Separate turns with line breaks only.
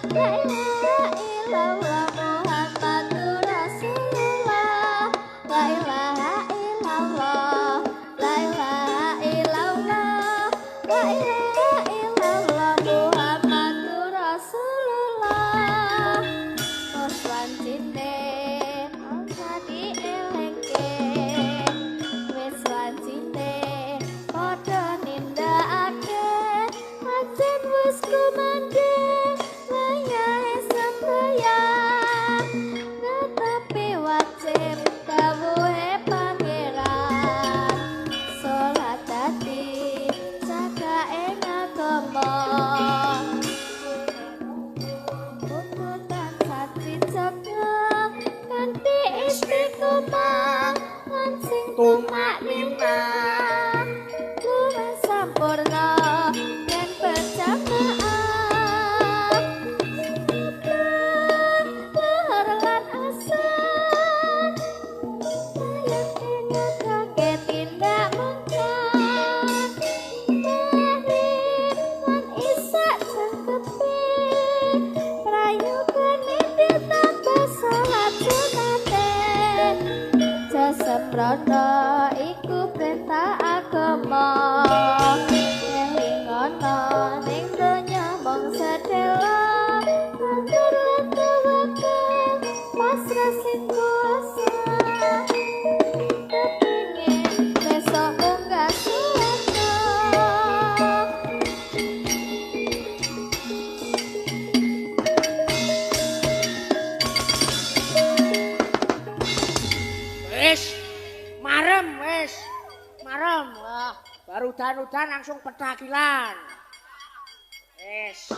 La ilaha illallah Muhammadur Rasulullah. La ilaha illallah. La ilaha illallah. La ilaha illallah Muhammadur Rasulullah. Tos wancine ora dielengke. Wis wancine padha nindakake. Ajen wis kumandhe layahe sembayang. Tetapi wajib dawuhe pangeran. Salat dadi cakake agama. Tuntutan sati jaga kanthi istiqomah lan sing tumak ninah. Luwih sampurna yen berjamaah. Lahar lan asar layak ingatake tindak mungkar. Maghrib lan isya cangkepe prayogane ditambah salat sunate. Jasembrono iku perintah agama. Elingono ning donya mung sedhela. Atur lan tawakal pasrah sing kuasa. Kepingin besok munggah swarga.
Wis, marem wis. Marem. Wah, baru udan-udan langsung petakilan. Wis.